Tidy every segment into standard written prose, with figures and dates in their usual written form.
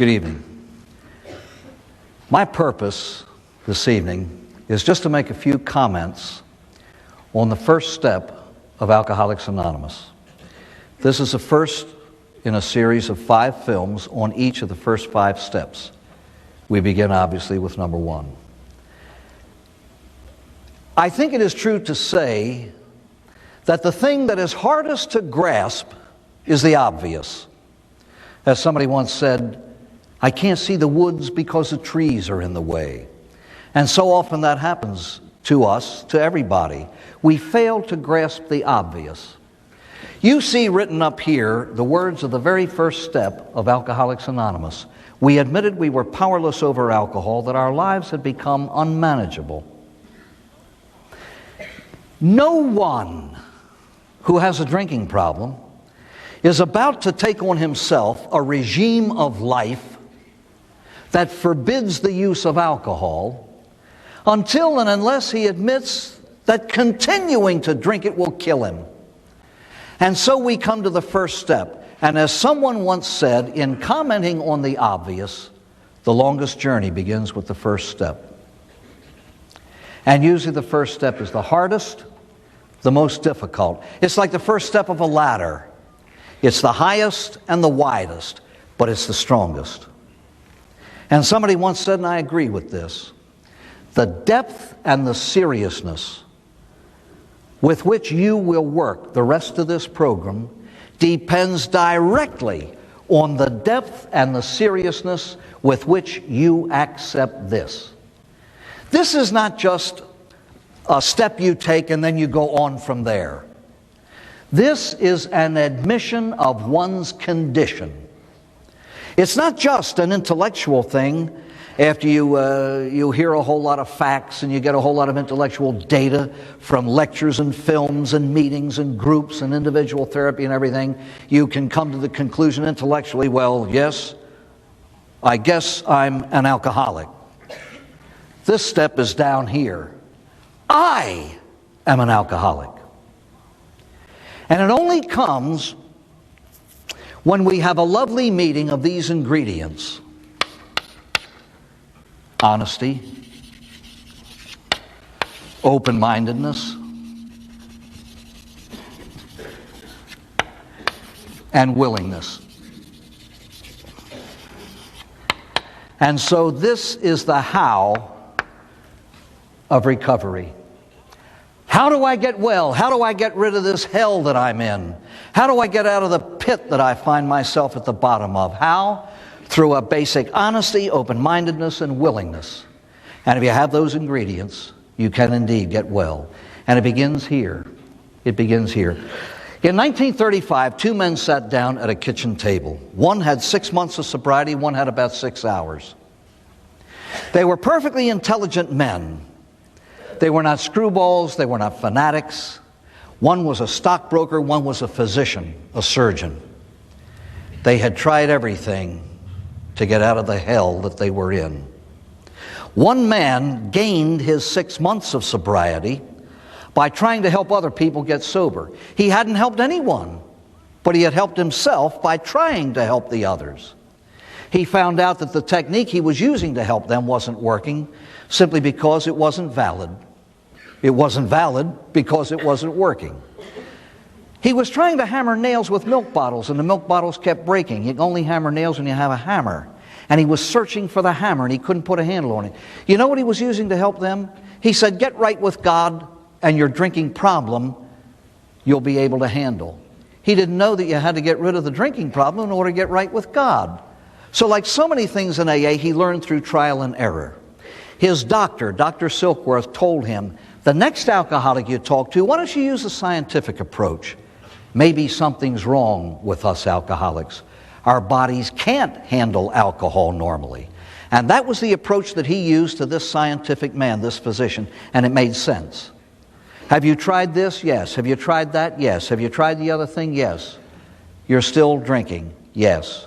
Good evening. My purpose this evening is just to make a few comments on the first step of Alcoholics Anonymous. This is the first in a series of 5 films on each of the first 5 steps. We begin obviously with number 1. I think it is true to say that the thing that is hardest to grasp is the obvious. As somebody once said, I can't see the woods because the trees are in the way. And so often that happens to us, to everybody. We fail to grasp the obvious. You see written up here the words of the very first step of Alcoholics Anonymous. We admitted we were powerless over alcohol, that our lives had become unmanageable. No one who has a drinking problem is about to take on himself a regime of life that forbids the use of alcohol until and unless he admits that continuing to drink it will kill him. And so we come to the first step. And as someone once said, in commenting on the obvious, the longest journey begins with the first step. And usually the first step is the hardest, the most difficult. It's like the first step of a ladder. It's the highest and the widest, but it's the strongest. And somebody once said, and I agree with this, the depth and the seriousness with which you will work the rest of this program depends directly on the depth and the seriousness with which you accept this. This is not just a step you take and then you go on from there. This is an admission of one's condition. It's not just an intellectual thing after you hear a whole lot of facts and you get a whole lot of intellectual data from lectures and films and meetings and groups and individual therapy and everything. You can come to the conclusion intellectually, well, yes, I guess I'm an alcoholic. This step is down here. I am an alcoholic. And it only comes when we have a lovely meeting of these ingredients. Honesty, open-mindedness, and willingness. And so this is the how of recovery. How do I get well? How do I get rid of this hell that I'm in? How do I get out of the pit that I find myself at the bottom of? How? Through a basic honesty, open-mindedness, and willingness. And if you have those ingredients, you can indeed get well. And it begins here. It begins here. In 1935, 2 men sat down at a kitchen table. One had 6 months of sobriety, one had about 6 hours. They were perfectly intelligent men. They were not screwballs, they were not fanatics. One was a stockbroker, one was a physician, a surgeon. They had tried everything to get out of the hell that they were in. One man gained his 6 months of sobriety by trying to help other people get sober. He hadn't helped anyone, but he had helped himself by trying to help the others. He found out that the technique he was using to help them wasn't working simply because it wasn't valid. It wasn't valid because it wasn't working. He was trying to hammer nails with milk bottles, and the milk bottles kept breaking. You can only hammer nails when you have a hammer. And he was searching for the hammer, and he couldn't put a handle on it. You know what he was using to help them? He said, get right with God, and your drinking problem you'll be able to handle. He didn't know that you had to get rid of the drinking problem in order to get right with God. So like so many things in AA, he learned through trial and error. His doctor, Dr. Silkworth, told him, the next alcoholic you talk to, why don't you use a scientific approach? Maybe something's wrong with us alcoholics. Our bodies can't handle alcohol normally. And that was the approach that he used to this scientific man, this physician, and it made sense. Have you tried this? Yes. Have you tried that? Yes. Have you tried the other thing? Yes. You're still drinking? Yes.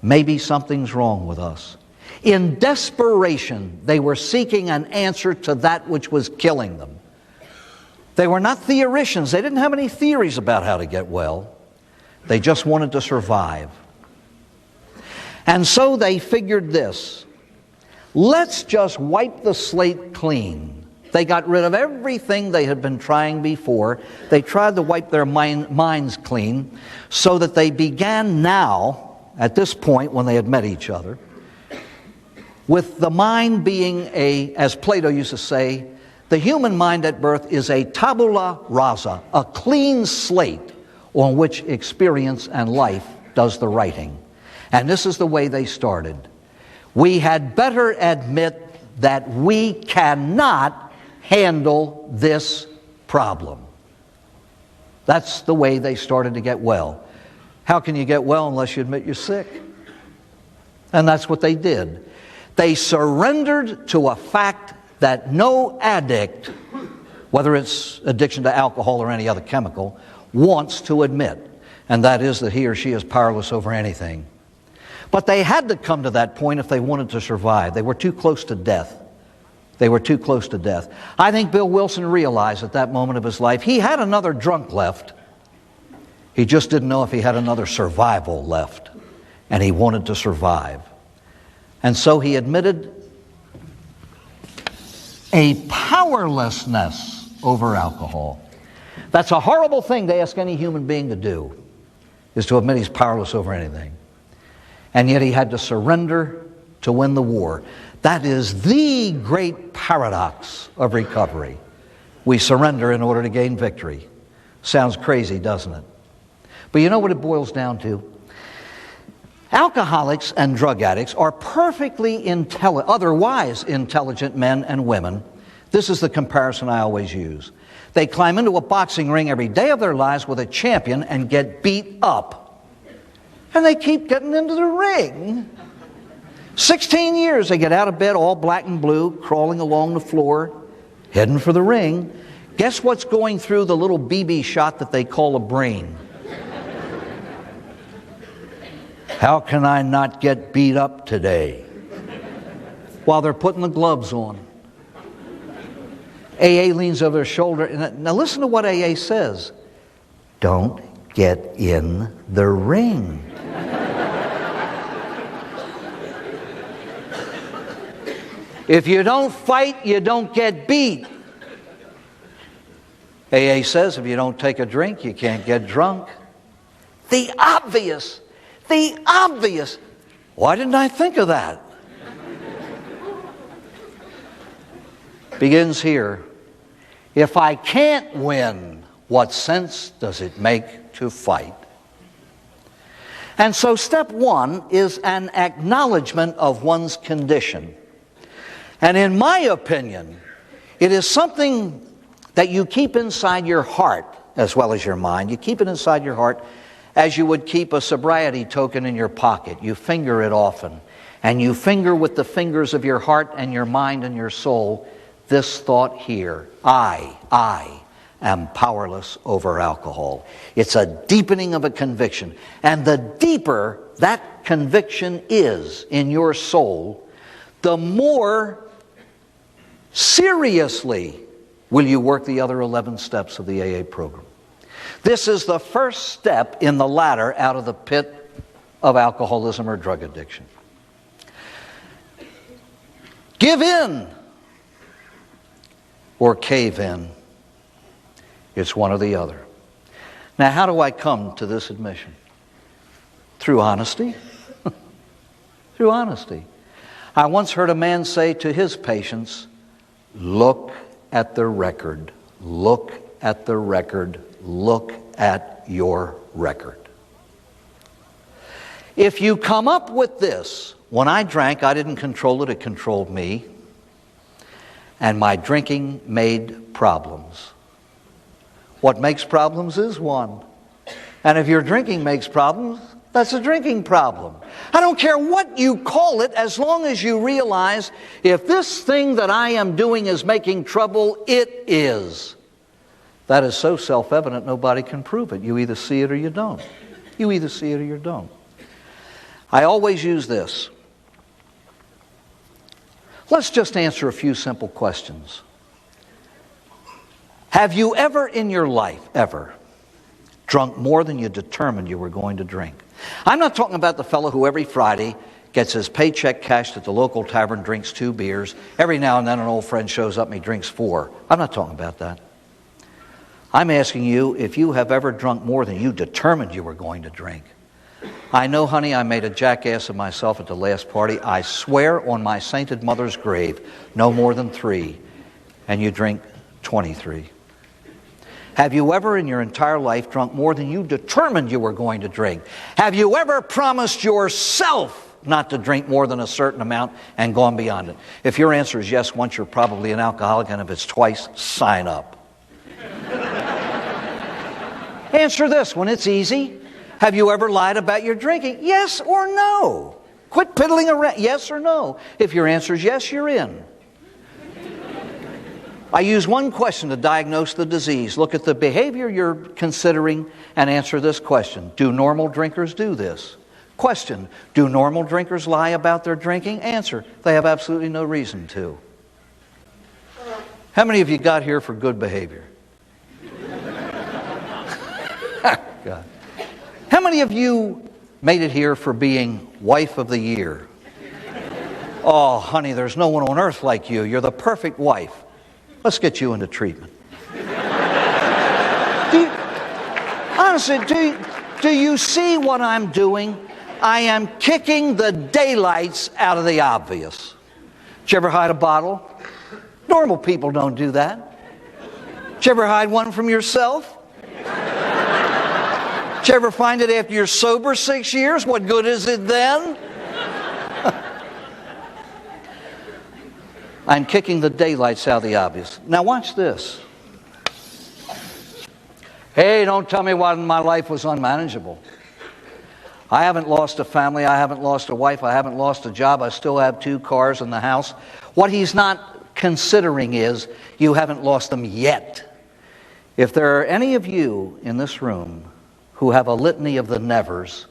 Maybe something's wrong with us. In desperation, they were seeking an answer to that which was killing them. They were not theoricians. They didn't have any theories about how to get well. They just wanted to survive. And so they figured this: let's just wipe the slate clean. They got rid of everything they had been trying before. They tried to wipe their minds clean so that they began now, at this point when they had met each other, with the mind being as Plato used to say, the human mind at birth is a tabula rasa, a clean slate on which experience and life does the writing. And this is the way they started. We had better admit that we cannot handle this problem. That's the way they started to get well. How can you get well unless you admit you're sick? And that's what they did. They surrendered to a fact that no addict, whether it's addiction to alcohol or any other chemical, wants to admit, and that is that he or she is powerless over anything. But they had to come to that point if they wanted to survive. They were too close to death. They were too close to death. I think Bill Wilson realized at that moment of his life he had another drunk left. He just didn't know if he had another survival left. And he wanted to survive. And so he admitted a powerlessness over alcohol. That's a horrible thing to ask any human being to do, is to admit he's powerless over anything. And yet he had to surrender to win the war. That is the great paradox of recovery. We surrender in order to gain victory. Sounds crazy, doesn't it? But you know what it boils down to? Alcoholics and drug addicts are perfectly otherwise intelligent men and women. This is the comparison I always use. They climb into a boxing ring every day of their lives with a champion and get beat up. And they keep getting into the ring. 16 years they get out of bed all black and blue, crawling along the floor, heading for the ring. Guess what's going through the little BB shot that they call a brain? How can I not get beat up today? While they're putting the gloves on. AA leans over their shoulder. Now listen to what AA says. Don't get in the ring. If you don't fight, you don't get beat. AA says if you don't take a drink, you can't get drunk. The obvious. Why didn't I think of that? Begins here. If I can't win, what sense does it make to fight? And so step one is an acknowledgement of one's condition. And in my opinion, it is something that you keep inside your heart as well as your mind. You keep it inside your heart as you would keep a sobriety token in your pocket. You finger it often. And you finger with the fingers of your heart and your mind and your soul this thought here. I am powerless over alcohol. It's a deepening of a conviction. And the deeper that conviction is in your soul, the more seriously will you work the other 11 steps of the AA program. This is the first step in the ladder out of the pit of alcoholism or drug addiction. Give in or cave in. It's one or the other. Now, how do I come to this admission? Through honesty. Through honesty. I once heard a man say to his patients, look at the record. Look at the record. Look at your record. If you come up with this, when I drank, I didn't control it, it controlled me. And my drinking made problems. What makes problems is one. And if your drinking makes problems, that's a drinking problem. I don't care what you call it, as long as you realize if this thing that I am doing is making trouble, it is. That is so self-evident, nobody can prove it. You either see it or you don't. You either see it or you don't. I always use this. Let's just answer a few simple questions. Have you ever in your life, drunk more than you determined you were going to drink? I'm not talking about the fellow who every Friday gets his paycheck cashed at the local tavern, drinks 2 beers. Every now and then an old friend shows up and he drinks 4. I'm not talking about that. I'm asking you if you have ever drunk more than you determined you were going to drink. I know, honey, I made a jackass of myself at the last party. I swear on my sainted mother's grave, no more than 3. And you drink 23. Have you ever in your entire life drunk more than you determined you were going to drink? Have you ever promised yourself not to drink more than a certain amount and gone beyond it? If your answer is yes once, you're probably an alcoholic, and if it's twice, sign up. Answer this one, it's easy. Have you ever lied about your drinking? Yes or no? Quit piddling around. Yes or no? If your answer is yes, you're in. I use one question to diagnose the disease. Look at the behavior you're considering and answer this question. Do normal drinkers do this? Question. Do normal drinkers lie about their drinking? Answer. They have absolutely no reason to. How many of you got here for good behavior? God. How many of you made it here for being wife of the year? Oh, honey, there's no one on earth like you. You're the perfect wife. Let's get you into treatment. Honestly, do you see what I'm doing? I am kicking the daylights out of the obvious. Did you ever hide a bottle? Normal people don't do that. Did you ever hide one from yourself? Did you ever find it after you're sober 6 years? What good is it then? I'm kicking the daylights out of the obvious. Now watch this. Hey, don't tell me why my life was unmanageable. I haven't lost a family. I haven't lost a wife. I haven't lost a job. I still have 2 cars in the house. What he's not considering is you haven't lost them yet. If there are any of you in this room who have a litany of the nevers,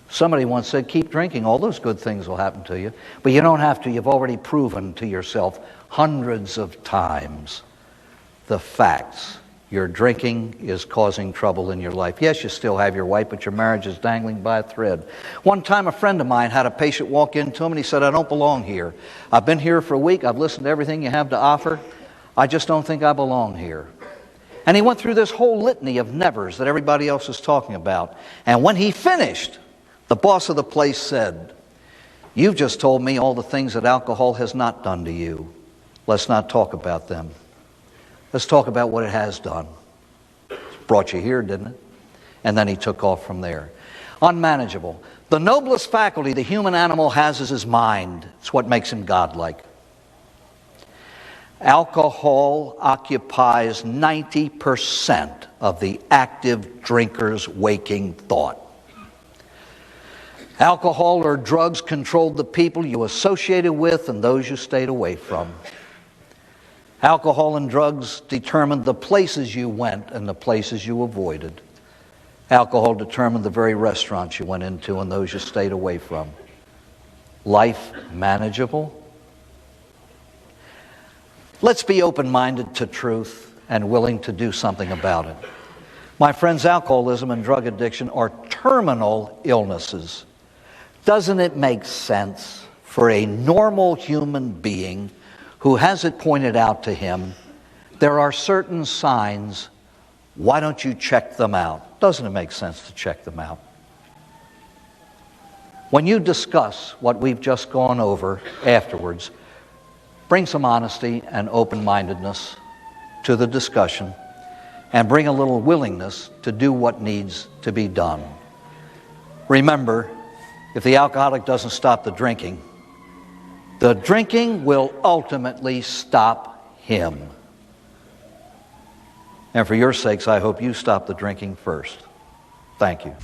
somebody once said, keep drinking. All those good things will happen to you. But you don't have to. You've already proven to yourself hundreds of times the facts. Your drinking is causing trouble in your life. Yes, you still have your wife, but your marriage is dangling by a thread. One time a friend of mine had a patient walk into him and he said, I don't belong here. I've been here for a week. I've listened to everything you have to offer. I just don't think I belong here. And he went through this whole litany of nevers that everybody else is talking about. And when he finished, the boss of the place said, you've just told me all the things that alcohol has not done to you. Let's not talk about them. Let's talk about what it has done. It brought you here, didn't it? And then he took off from there. Unmanageable. The noblest faculty the human animal has is his mind. It's what makes him godlike. Alcohol occupies 90% of the active drinker's waking thought. Alcohol or drugs controlled the people you associated with and those you stayed away from. Alcohol and drugs determined the places you went and the places you avoided. Alcohol determined the very restaurants you went into and those you stayed away from. Life manageable? Let's be open-minded to truth and willing to do something about it. My friends, alcoholism and drug addiction are terminal illnesses. Doesn't it make sense for a normal human being who has it pointed out to him, there are certain signs, why don't you check them out? Doesn't it make sense to check them out? When you discuss what we've just gone over afterwards, bring some honesty and open-mindedness to the discussion and bring a little willingness to do what needs to be done. Remember, if the alcoholic doesn't stop the drinking will ultimately stop him. And for your sakes, I hope you stop the drinking first. Thank you.